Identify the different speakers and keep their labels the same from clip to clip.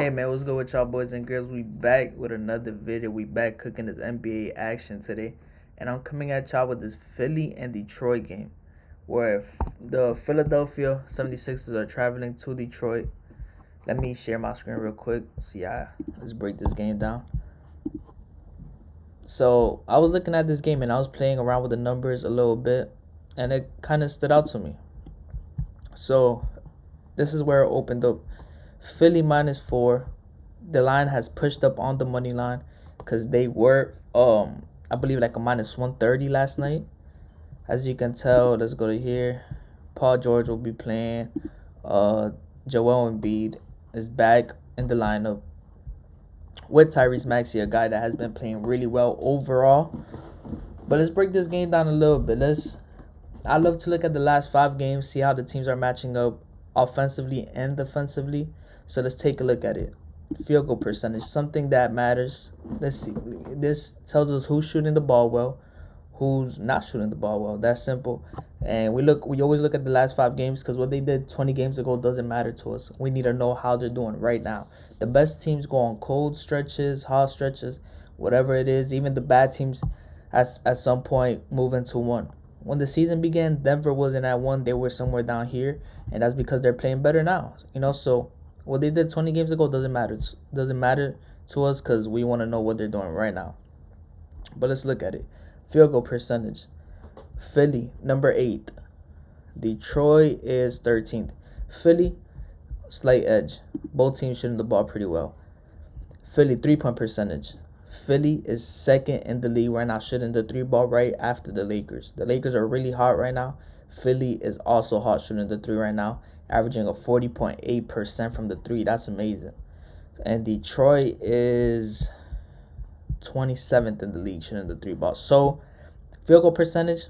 Speaker 1: Hey man, what's good with y'all boys and girls? We back with another video. We back cooking this NBA action today. And I'm coming at y'all with this Philly and Detroit game. Where the Philadelphia 76ers are traveling to Detroit. Let me share my screen real quick. So yeah, let's break this game down. So I was looking at this game and I was playing around with the numbers a little bit. And it kind of stood out to me. So this is where it opened up. Philly -4. The line has pushed up on the money line because they were I believe like a -130 last night. As you can tell, let's go to here. Paul George will be playing. Joel Embiid is back in the lineup with Tyrese Maxey, a guy that has been playing really well overall. But let's break this game down a little bit. I love to look at the last 5 games, see how the teams are matching up offensively and defensively. So let's take a look at it. Field goal percentage, something that matters. Let's see. This tells us who's shooting the ball well, who's not shooting the ball well. That's simple. And we always look at the last 5 games because what they did 20 games ago doesn't matter to us. We need to know how they're doing right now. The best teams go on cold stretches, hot stretches, whatever it is. Even the bad teams at some point move into one. When the season began, Denver wasn't at 1. They were somewhere down here, and that's because they're playing better now. So what they did 20 games ago doesn't matter. Doesn't matter to us because we want to know what they're doing right now. But let's look at it. Field goal percentage. Philly, number 8. Detroit is 13th. Philly, slight edge. Both teams shooting the ball pretty well. Philly, 3-point percentage. Philly is 2nd in the league right now, shooting the 3 ball right after the Lakers. The Lakers are really hot right now. Philly is also hot shooting the 3 right now, averaging a 40.8% from the 3. That's amazing. And Detroit is 27th in the league shooting the 3 ball. So field goal percentage,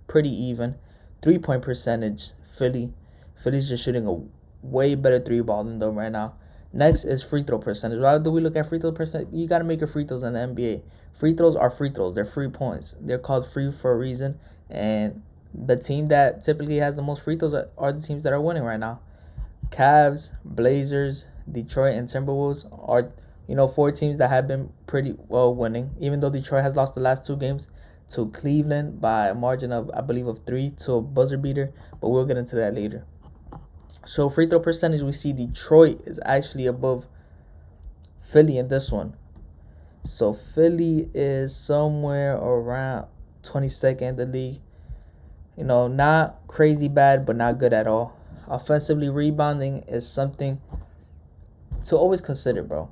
Speaker 1: pretty even. 3-point percentage, Philly's just shooting a way better 3 ball than them right now. Next is free throw percentage. Why do we look at free throw percentage? You got to make your free throws in the NBA. Free throws are free throws. They're free points. They're called free for a reason. And the team that typically has the most free throws are the teams that are winning right now. Cavs, Blazers, Detroit, and Timberwolves are 4 teams that have been pretty well winning. Even though Detroit has lost the last 2 games to Cleveland by a margin of, I believe, of 3 to a buzzer beater. But we'll get into that later. So free throw percentage, we see Detroit is actually above Philly in this one. So Philly is somewhere around 22nd in the league. Not crazy bad, but not good at all. Offensively, rebounding is something to always consider, bro.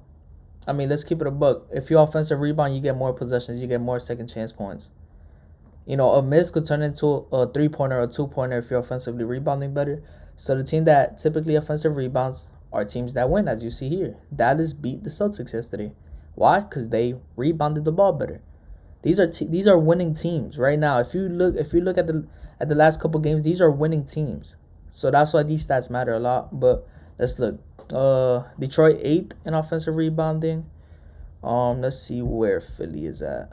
Speaker 1: I mean, let's keep it a buck. If you offensive rebound, you get more possessions. You get more second chance points. A miss could turn into a 3-pointer or a 2-pointer if you're offensively rebounding better. So the team that typically offensive rebounds are teams that win, as you see here. Dallas beat the Celtics yesterday. Why? Because they rebounded the ball better. These are winning teams right now. If you look at the last couple games, these are winning teams. So that's why these stats matter a lot. But let's look. Detroit 8th in offensive rebounding. Let's see where Philly is at.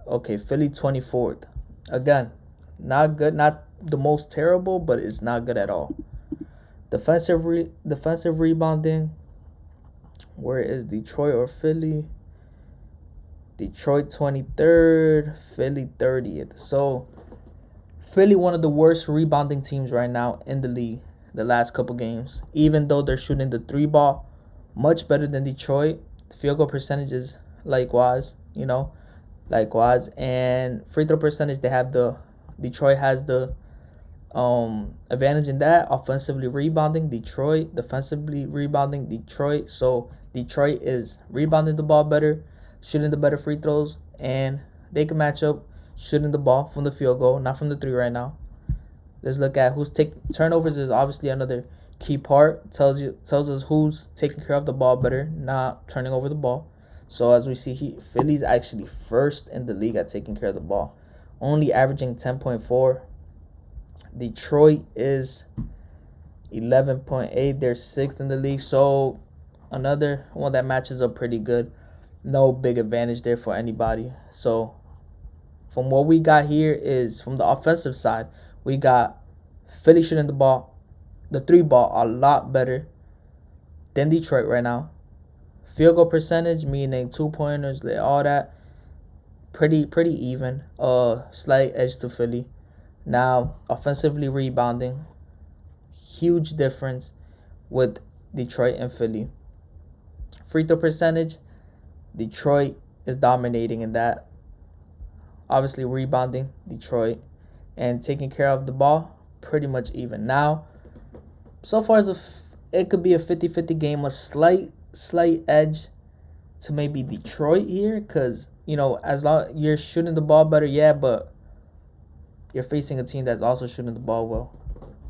Speaker 1: Okay, Philly 24th. Again, not good, not the most terrible, but it's not good at all. Defensive rebounding. Where is Detroit or Philly? Detroit 23rd, Philly 30th. So Philly, one of the worst rebounding teams right now in the league the last couple games. Even though they're shooting the 3 ball much better than Detroit, field goal percentages likewise, and free throw percentage, Detroit has the advantage in that. Offensively rebounding Detroit, defensively rebounding Detroit. So Detroit is rebounding the ball better, shooting the better free throws, and they can match up shooting the ball from the field goal, not from the 3 right now. Let's look at who's taking turnovers. Is obviously another key part. Tells us who's taking care of the ball better, not turning over the ball. So as we see here, Philly's actually 1st in the league at taking care of the ball, only averaging 10.4. Detroit is 11.8. They're 6th in the league. So another one that matches up pretty good. No big advantage there for anybody. So from what we got here is from the offensive side, we got Philly shooting the 3 ball a lot better. than Detroit right now. Field goal percentage, meaning 2-pointers, all that, pretty even. Slight edge to Philly. Now, offensively rebounding, huge difference with Detroit and Philly. Free throw percentage, Detroit is dominating in that. Obviously rebounding, Detroit, and taking care of the ball, pretty much even. Now, so far it could be a 50-50 game, a slight edge to maybe Detroit here, because as long you're shooting the ball better, yeah, but you're facing a team that's also shooting the ball well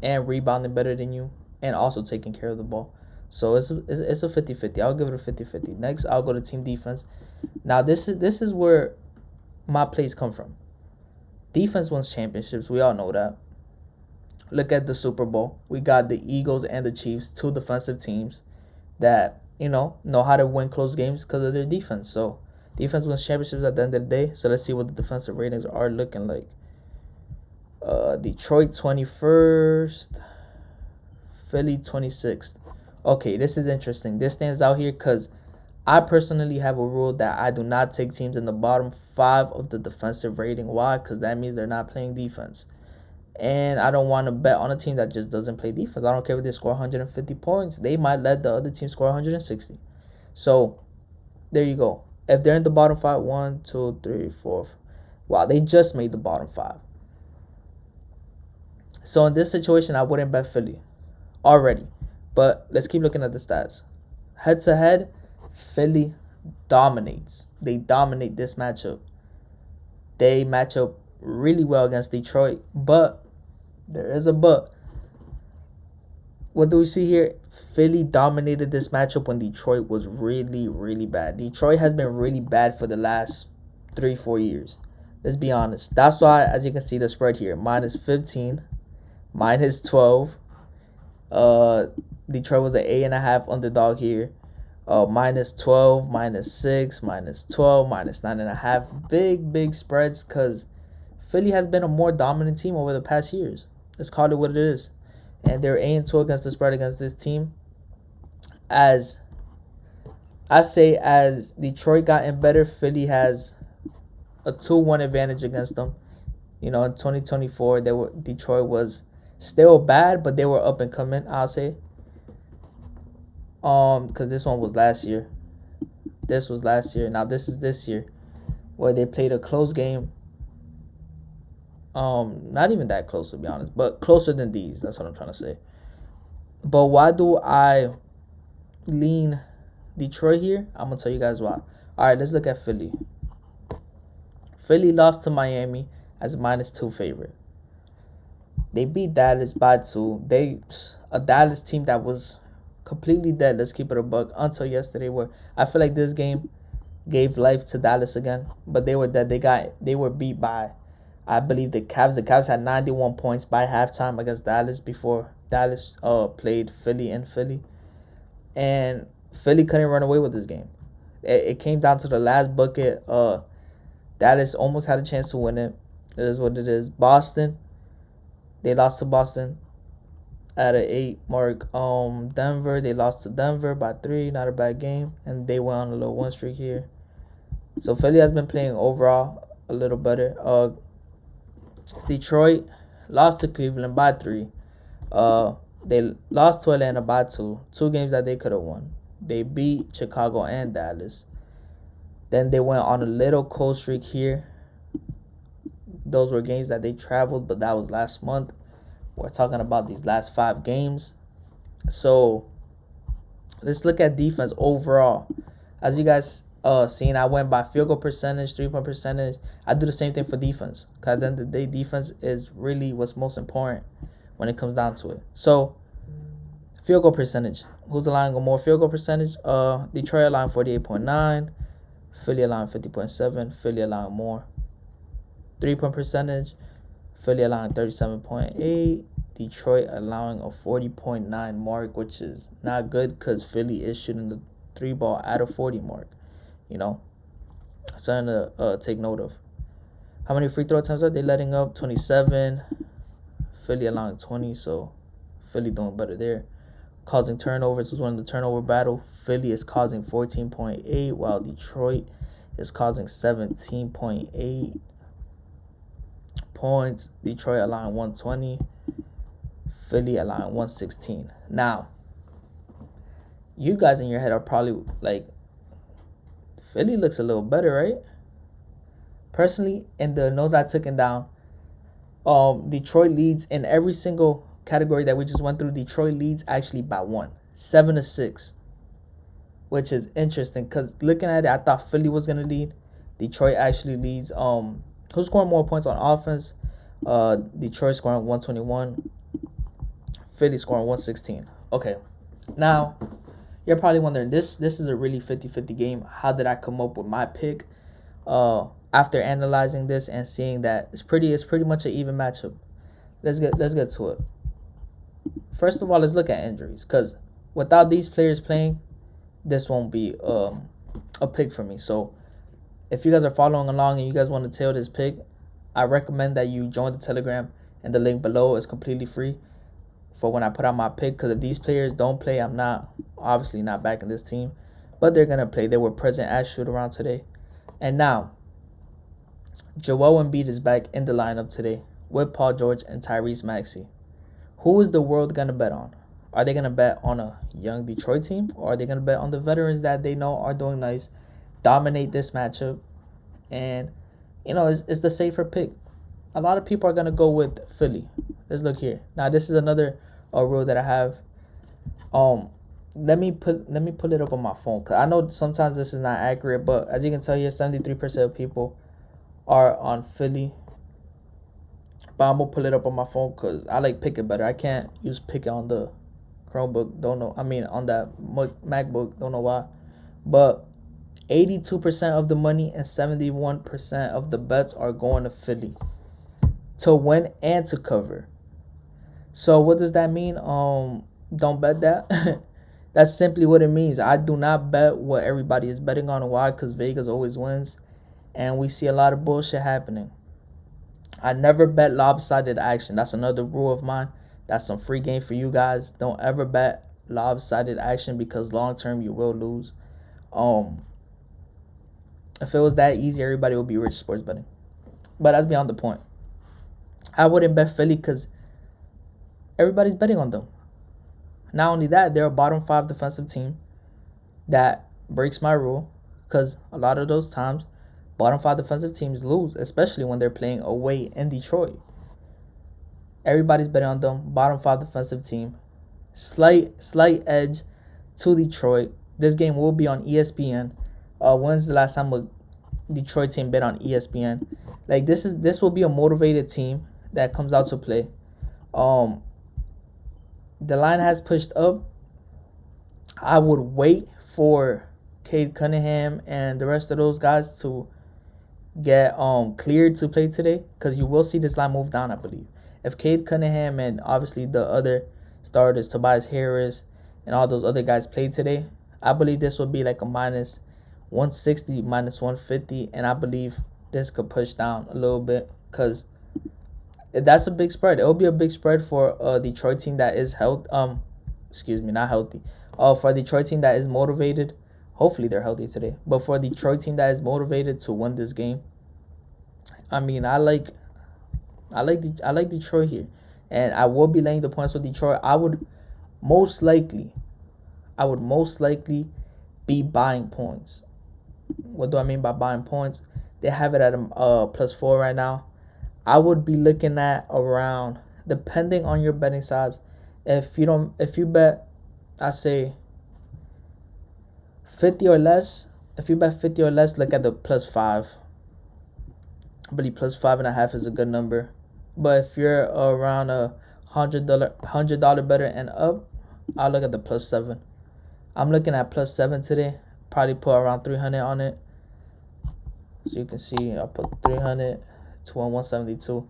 Speaker 1: and rebounding better than you and also taking care of the ball. So it's a 50-50. I'll give it a 50-50. Next, I'll go to team defense. Now this is where my plays come from. Defense wins championships. We all know that. Look at the Super Bowl. We got the Eagles and the Chiefs, two defensive teams that know how to win close games because of their defense. So defense wins championships at the end of the day. So let's see what the defensive ratings are looking like. Detroit 21st, Philly 26th. Okay, this is interesting. This stands out here because I personally have a rule that I do not take teams in the bottom 5 of the defensive rating. Why? Because that means they're not playing defense. And I don't want to bet on a team that just doesn't play defense. I don't care if they score 150 points. They might let the other team score 160. So, there you go. If they're in the bottom 5, 1, 2, 3, 4. Wow, they just made the bottom 5. So, in this situation, I wouldn't bet Philly already. But let's keep looking at the stats. Head-to-head, Philly dominates. They dominate this matchup. They match up really well against Detroit. But, there is a but. What do we see here? Philly dominated this matchup when Detroit was really, really bad. Detroit has been really bad for the last 3-4 years. Let's be honest. That's why, as you can see, the spread here. -15, -12. Detroit was an 8.5 underdog here. -12, -6, -12, -9.5. Big spreads because Philly has been a more dominant team over the past years. Let's call it what it is. And they're 8-2 against the spread against this team. As Detroit gotten better, Philly has a 2-1 advantage against them. In 2024, Detroit was still bad, but they were up and coming, I'll say. Because this one was last year. This was last year. Now this is this year, where they played a close game. Not even that close, to be honest, but closer than these. That's what I'm trying to say. But why do I lean Detroit here? I'm gonna tell you guys why. All right, let's look at Philly. Philly lost to Miami as a -2 favorite. They beat Dallas by 2. A Dallas team that was completely dead. Let's keep it a buck until yesterday, where I feel like this game gave life to Dallas again. But they were dead. They were beat by, I believe, the Cavs. The Cavs had 91 points by halftime against Dallas before Dallas played Philly in Philly, and Philly couldn't run away with this game. It came down to the last bucket. Dallas almost had a chance to win it. It is what it is. Boston, they lost to Boston at an 8 mark. Denver, they lost to Denver by 3. Not a bad game. And they went on a little one streak here. So Philly has been playing overall a little better. Detroit lost to Cleveland by 3. They lost to Atlanta by 2. 2 games that they could have won. They beat Chicago and Dallas. Then they went on a little cold streak here. Those were games that they traveled, but that was last month. We're talking about these last 5 games. So let's look at defense overall. As you guys seen, I went by field goal percentage, 3-point percentage. I do the same thing for defense, because at the end of the day, defense is really what's most important when it comes down to it. So field goal percentage. Who's allowing more field goal percentage? Detroit allowing 48.9. Philly allowing 50.7. Philly allowing more. 3-point percentage. Philly allowing 37.8. Detroit allowing a 40.9 mark, which is not good because Philly is shooting the 3 ball at a 40 mark. Something to take note of. How many free throw attempts are they letting up? 27. Philly allowing 20, so Philly doing better there. causing turnovers is winning the turnover battle. Philly is causing 14.8, while Detroit is causing 17.8 points. Detroit allowing 120. Philly allowing 116. Now, you guys in your head are probably like, Philly looks a little better, right? Personally, in the notes I took down, Detroit leads in every single category that we just went through. Detroit leads actually by 1, 7-6, which is interesting because looking at it, I thought Philly was gonna lead. Detroit actually leads. Who's scoring more points on offense? Detroit scoring 121. Philly scoring 116. Okay, now you're probably wondering, this is a really 50-50 game. How did I come up with my pick? After analyzing this and seeing that it's pretty much an even matchup. Let's get to it. First of all, let's look at injuries, because without these players playing, this won't be a pick for me. So if you guys are following along and you guys want to tail this pick, I recommend that you join the Telegram, and the link below is completely free for when I put out my pick. Because if these players don't play, I'm obviously not backing this team, but they're gonna play. They were present at shoot around today. And now Joel Embiid is back in the lineup today with Paul George and Tyrese Maxey. Who is the world going to bet on? Are they going to bet on a young Detroit team, or are they going to bet on the veterans that they know are doing nice, dominate this matchup? And, it's the safer pick. A lot of people are going to go with Philly. Let's look here. Now, this is another rule that I have. Let me pull it up on my phone, because I know sometimes this is not accurate, but as you can tell here, 73% of people are on Philly. But I'm gonna pull it up on my phone because I like Pickett better. I can't use Pickett on the Chromebook. On that MacBook. Don't know why. But 82% of the money and 71% of the bets are going to Philly to win and to cover. So what does that mean? Don't bet that. That's simply what it means. I do not bet what everybody is betting on. Why? Because Vegas always wins, and we see a lot of bullshit happening. I never bet lopsided action. That's another rule of mine. That's some free game for you guys. Don't ever bet lopsided action, because long term you will lose. If it was that easy, everybody would be rich sports betting. But that's beyond the point. I wouldn't bet Philly because everybody's betting on them. Not only that, they're a bottom 5 defensive team. That breaks my rule, because a lot of those times bottom 5 defensive teams lose, especially when they're playing away in Detroit. Everybody's betting on them. Bottom 5 defensive team. Slight edge to Detroit. This game will be on ESPN. When's the last time a Detroit team bet on ESPN? Like, this will be a motivated team that comes out to play. The line has pushed up. I would wait for Cade Cunningham and the rest of those guys to get cleared to play today, because you will see this line move down, I believe. If Cade Cunningham and obviously the other starters, Tobias Harris and all those other guys play today, I believe this will be like a minus 160, minus 150, and I believe this could push down a little bit, because that's a big spread. It will be a big spread for a Detroit team that is not healthy. For a Detroit team that is motivated. Hopefully they're healthy today. But for a Detroit team that is motivated to win this game, I mean, I like Detroit here, and I will be laying the points with Detroit. I would most likely be buying points. What do I mean by buying points? They have it at +4 right now. I would be looking at around, depending on your betting size. If you bet, I say 50 or less. If you bet 50 or less, look at the +5. I believe +5.5 is a good number. But if you're around a $100 better and up, I'll look at the +7. I'm looking at +7 today. Probably put around 300 on it. So you can see I put 300 to 172.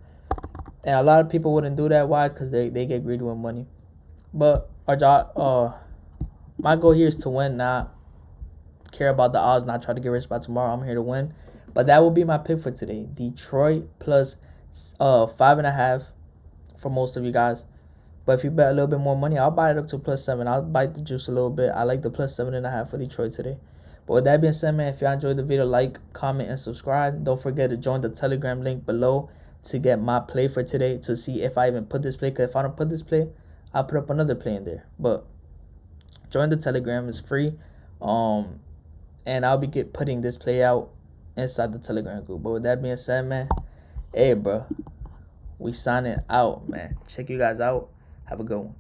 Speaker 1: And a lot of people wouldn't do that. Why? Because they get greedy with money. But my goal here is to win, not care about the odds, not try to get rich by tomorrow. I'm here to win. But that will be my pick for today. Detroit plus 5.5 for most of you guys. But if you bet a little bit more money, I'll buy it up to +7. I'll bite the juice a little bit. I like the +7.5 for Detroit today. But with that being said, man, if y'all enjoyed the video, like, comment, and subscribe. Don't forget to join the Telegram link below to get my play for today, to see if I even put this play. Because if I don't put this play, I'll put up another play in there. But join the Telegram. It's free. And I'll be putting this play out inside the Telegram group. But with that being said, man, hey, bro, we signing out, man. Check you guys out. Have a good one.